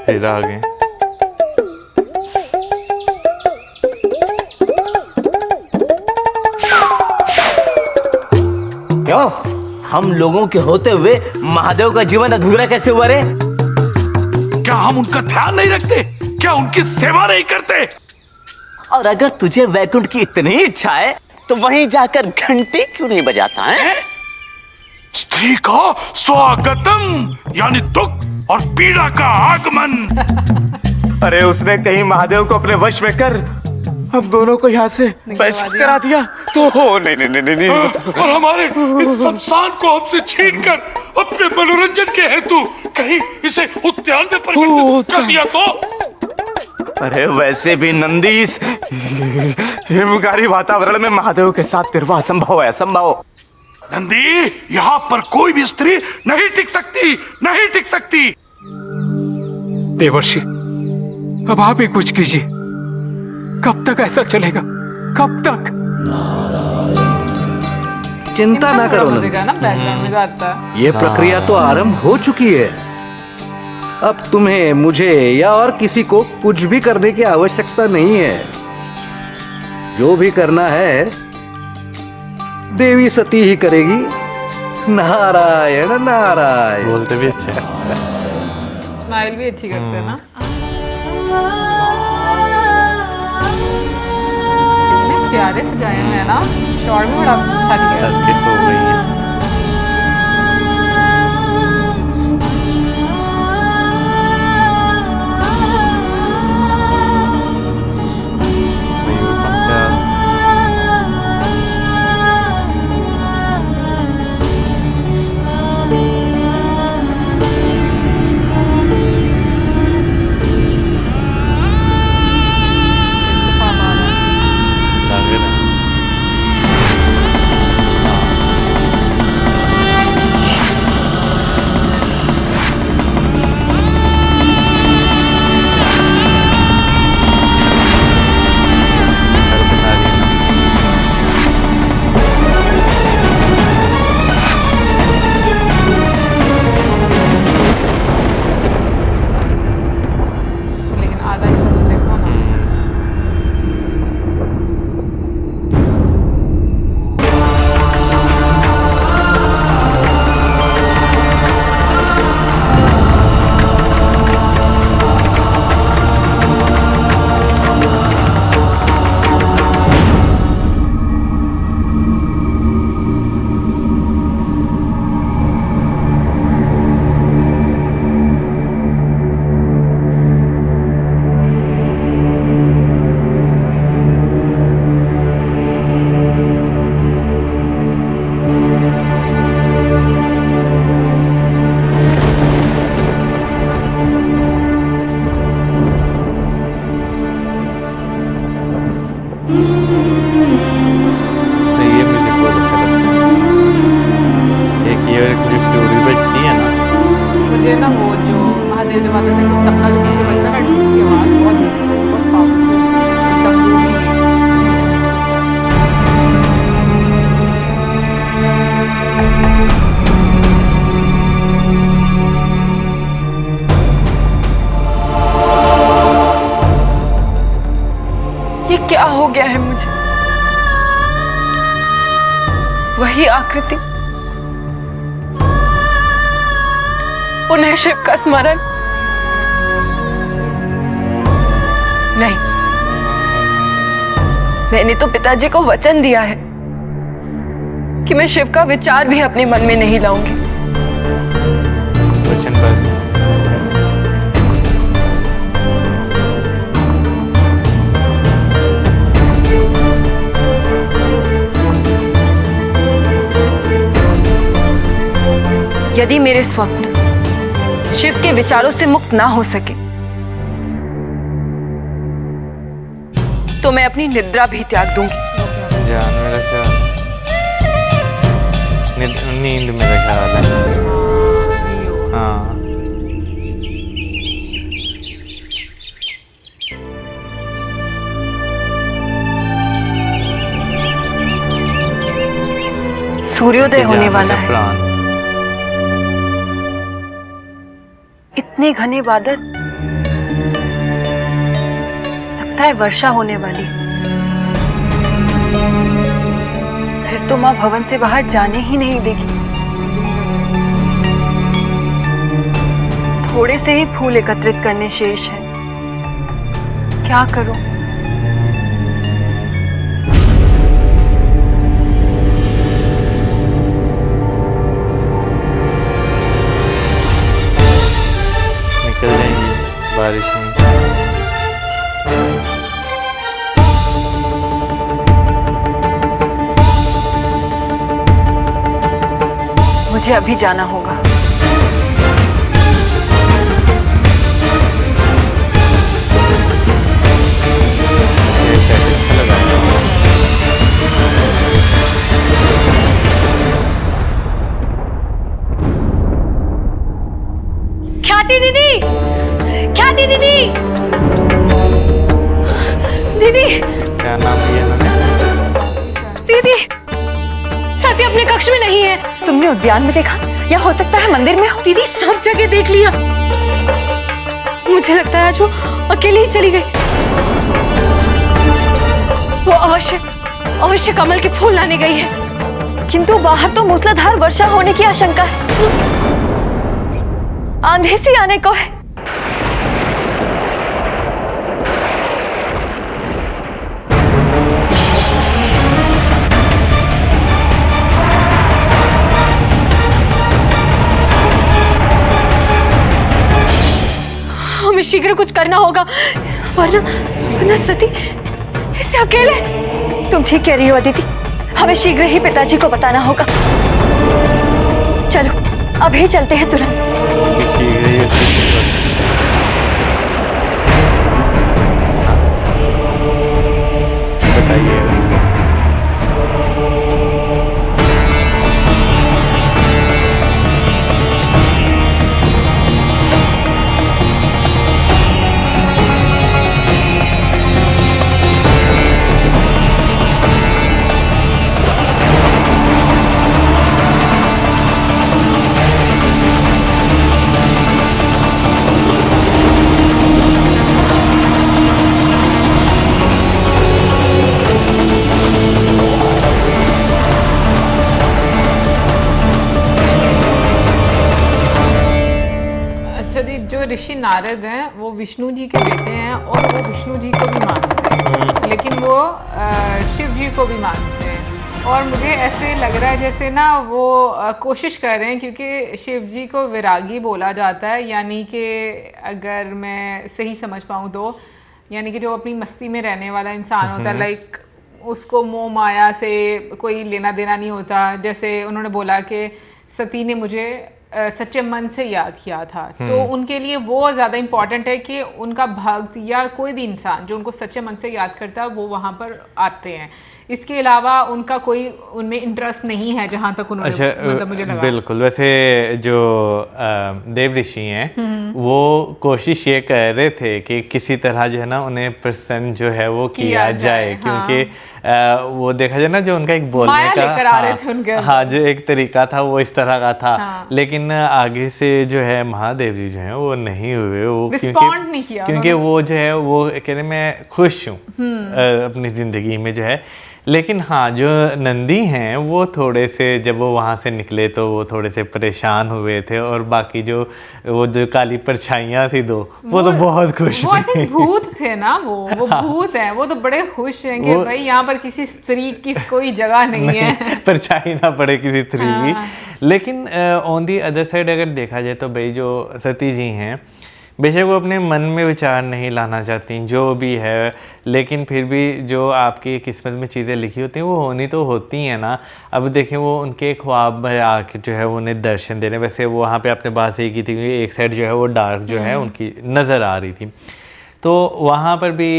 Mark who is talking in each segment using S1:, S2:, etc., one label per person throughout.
S1: फिर आ गए।
S2: क्यों? हम लोगों के होते हुए महादेव का जीवन अधूरा कैसे हुआ रे?
S3: क्या हम उनका ध्यान नहीं रखते? क्या उनकी सेवा नहीं करते?
S2: और अगर तुझे वैकुंठ की इतनी इच्छा है तो वहीं जाकर घंटी क्यों नहीं बजाता है?
S3: स्त्री का स्वागतम यानी दुख और पीड़ा का आगमन।
S2: अरे उसने कहीं महादेव को अपने वश में कर हम दोनों को यहाँ से बहिष्कृत करा दिया तो नहीं नहीं नहीं नहीं, नहीं।
S3: और हमारे इस शमशान को हमसे छीनकर अपने मनोरंजन के हेतु कहीं इसे उद्यान में परिवर्तित कर दिया तो?
S2: अरे वैसे भी नंदी इस हिमकारी वातावरण में महादेव के साथ निर्वाह असंभव है, असंभव।
S3: नंदी, यहाँ पर कोई भी स्त्री नहीं टिक सकती, नहीं टिक सकती।
S4: देवर्षि, अब आप ही कुछ कीजिए। कब तक ऐसा चलेगा? कब तक?
S5: चिंता ना करो नंदी, ये प्रक्रिया तो आरंभ हो चुकी है। अब तुम्हें, मुझे या और किसी को कुछ भी करने की आवश्यकता नहीं है। जो भी करना है देवी सती ही करेगी। नारायण नारायण।
S1: बोलते भी अच्छे हैं।
S6: स्माइल भी अच्छी करते हैं ना। कितने प्यारे सजाए हुए हैं ना। शॉर्ट भी बड़ा अच्छा दिया।
S1: किस हो गई है।
S6: मुझे ना वो जो महादेव जब आते थे तबला जो पीछे बजता ना उसकी आवाज़ बहुत पावरफुल डमरू भी।
S7: ये क्या हो गया है मुझे? वही आकृति, उन्हें शिव का स्मरण नहीं। मैंने तो पिताजी को वचन दिया है कि मैं शिव का विचार भी अपने मन में नहीं लाऊंगी।
S1: वचन पर
S7: यदि मेरे स्वप्न शिव के विचारों से मुक्त ना हो सके तो मैं अपनी निद्रा भी त्याग दूंगी।
S1: जान मेरा ख्याल नींद मेरा ख्याल है। हाँ
S7: सूर्योदय होने वाला है।
S1: प्राण
S7: इतने घने बादल लगता है वर्षा होने वाली। फिर तो माँ भवन से बाहर जाने ही नहीं देगी। थोड़े से ही फूल एकत्रित करने शेष है। क्या करूं?
S1: निकल जाएंगे बारिश में।
S7: मुझे अभी जाना होगा।
S1: मुझे शायद अच्छा लगा।
S8: ख्याति दीदी, ख्याति दीदी, दीदी,
S1: क्या नाम लिया इन्होंने?
S8: दीदी, सती अपने कक्ष में नहीं है।
S7: तुमने उद्यान में देखा या हो सकता है मंदिर में हो?
S8: दीदी सब जगह देख लिया। मुझे लगता है आज वो अकेली ही चली गई। वो अवश्य कमल के फूल लाने गई है।
S7: किंतु बाहर तो मूसलाधार वर्षा होने की आशंका है। आंधी सी आने को है।
S8: हमें शीघ्र कुछ करना होगा, वरना सती इसे अकेले।
S7: तुम ठीक कह रही हो अदिति, हमें शीघ्र ही पिताजी को बताना होगा। चलो अभी चलते हैं तुरंत।
S1: शीघ्र ही बताइए।
S6: जो ऋषि नारद हैं वो विष्णु जी के बेटे हैं और वो विष्णु जी को भी मानते हैं, लेकिन वो शिव जी को भी मानते हैं। और मुझे ऐसे लग रहा है जैसे ना वो कोशिश कर रहे हैं, क्योंकि शिव जी को विरागी बोला जाता है, यानी कि अगर मैं सही समझ पाऊँ तो यानी कि जो अपनी मस्ती में रहने वाला इंसान होता है, लाइक उसको मोह माया से कोई लेना देना नहीं होता। जैसे उन्होंने बोला कि सती ने मुझे सच्चे मन से याद किया था, तो उनके लिए वो ज़्यादा इम्पॉर्टेंट है कि उनका भक्त या कोई भी इंसान जो उनको सच्चे मन से याद करता है वो वहाँ पर आते हैं। इसके अलावा उनका कोई उनमें इंटरेस्ट नहीं है, जहाँ तक उन्होंने मतलब मुझे लगा।
S1: बिल्कुल। वैसे जो देव ऋषि हैं वो कोशिश ये कर रहे थे कि किसी तरह जो है ना उन्हें प्रसन्न जो है वो किया जाए, क्योंकि वो देखा जाए ना जो उनका एक बोलने
S6: माया
S1: का
S6: लेकर आ रहे थे उनके
S1: हाँ जो एक तरीका था वो इस तरह का था। लेकिन आगे से जो है महादेव जी जो है वो नहीं हुए, वो
S6: रिस्पॉन्ड नहीं किया,
S1: क्योंकि वो जो है वो कह रहे मैं खुश हूँ अपनी जिंदगी में जो है। लेकिन हाँ जो नंदी हैं वो थोड़े से जब वो वहाँ से निकले तो वो थोड़े से परेशान हुए थे, और बाकी जो वो जो काली परछाइयाँ थी दो वो तो बहुत खुश
S6: वो
S1: थी।
S6: भूत थे ना, वो भूत हैं, वो तो बड़े खुश हैं कि भाई यहाँ पर किसी स्त्री की कोई जगह नहीं है,
S1: परछाई ना पड़े किसी स्त्री की। लेकिन ऑन दी अदर साइड अगर देखा जाए तो भाई जो सती जी हैं बेशक वो अपने मन में विचार नहीं लाना चाहती जो भी है, लेकिन फिर भी जो आपकी किस्मत में चीज़ें लिखी होती हैं वो होनी तो होती हैं ना। अब देखें वो उनके ख्वाब में आके जो है वो उन्हें दर्शन दे रहे हैं। वैसे वो वहाँ पे आपने बात सही की थी कि एक साइड जो है वो डार्क जो है उनकी नज़र आ रही थी, तो वहाँ पर भी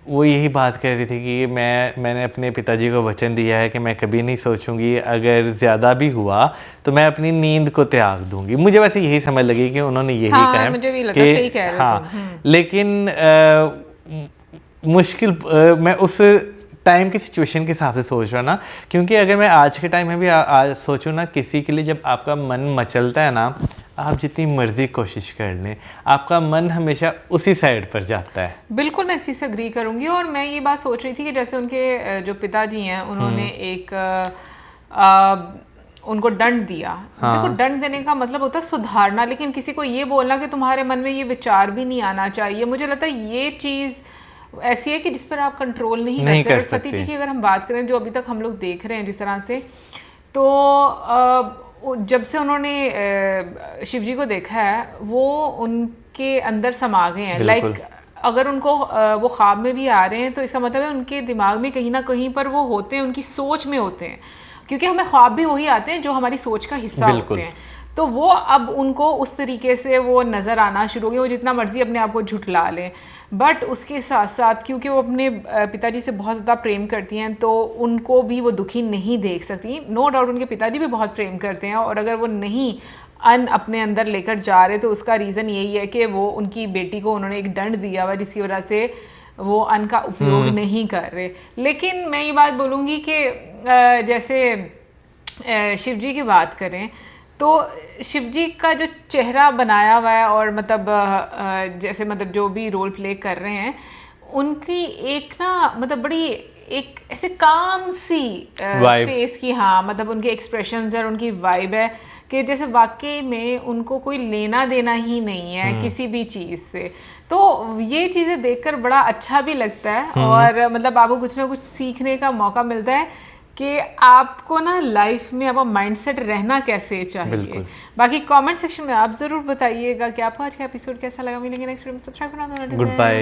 S1: वो यही बात कह रही थी कि मैंने अपने पिताजी को वचन दिया है कि मैं कभी नहीं सोचूंगी अगर ज़्यादा भी हुआ तो मैं अपनी नींद को त्याग दूंगी। मुझे वैसे यही समझ लगी कि उन्होंने यही
S6: हाँ,
S1: कहा
S6: मुझे भी लगा
S1: कि
S6: सही कह रहे
S1: हाँ, लेकिन मुश्किल मैं उस टाइम की सिचुएशन के हिसाब से सोच रहा ना, क्योंकि अगर मैं आज के टाइम में भी आज सोचूं ना, किसी के लिए जब आपका मन मचलता है ना, आप जितनी मर्जी कोशिश कर लें, आपका मन हमेशा उसी साइड पर जाता है।
S6: बिल्कुल मैं इस चीज़ से अग्री करूंगी। और मैं ये बात सोच रही थी कि जैसे उनके जो पिताजी हैं उन्होंने एक उनको दंड दिया। देखो दंड देने का मतलब होता है सुधारना, लेकिन किसी को ये बोलना कि तुम्हारे मन में ये विचार भी नहीं आना चाहिए, मुझे लगता है ये चीज़ ऐसी है कि जिस पर आप कंट्रोल नहीं कर सकते। सती जी की अगर हम बात करें, जो अभी तक हम लोग देख रहे हैं जिस तरह से, तो जब से उन्होंने शिव जी को देखा है वो उनके अंदर समा गए हैं। लाइक अगर उनको वो ख्वाब में भी आ रहे हैं तो इसका मतलब है उनके दिमाग में कहीं ना कहीं पर वो होते हैं, उनकी सोच में होते हैं, क्योंकि हमें ख्वाब भी वही आते हैं जो हमारी सोच का हिस्सा होते हैं। तो वो अब उनको उस तरीके से वो नज़र आना शुरू हो गए, वो जितना मर्जी अपने आप को झुठला लें, बट उसके साथ साथ क्योंकि वो अपने पिताजी से बहुत ज़्यादा प्रेम करती हैं तो उनको भी वो दुखी नहीं देख सकती। नो डाउट उनके पिताजी भी बहुत प्रेम करते हैं, और अगर वो नहीं अपने अंदर लेकर जा रहे तो उसका रीज़न यही है कि वो उनकी बेटी को उन्होंने एक दंड दिया हुआ जिसकी वजह से वो अन्न का उपयोग नहीं कर रहे। लेकिन मैं ये बात बोलूँगी कि जैसे शिव जी की बात करें तो शिव जी का जो चेहरा बनाया हुआ है, और मतलब जैसे मतलब जो भी रोल प्ले कर रहे हैं उनकी एक ना मतलब बड़ी एक ऐसे काम सी फेस की, हाँ मतलब उनके एक्सप्रेशंस और उनकी वाइब है कि जैसे वाकई में उनको कोई लेना देना ही नहीं है किसी भी चीज़ से। तो ये चीज़ें देखकर बड़ा अच्छा भी लगता है, और मतलब आपको कुछ ना कुछ सीखने का मौका मिलता है कि आपको ना लाइफ में आपका माइंडसेट रहना कैसे चाहिए। बाकी कमेंट सेक्शन में आप ज़रूर बताइएगा कि आपको आज का एपिसोड कैसा लगा। मिलेंगे नेक्स्ट वीडियो में। सब्सक्राइब करना।
S1: Good bye.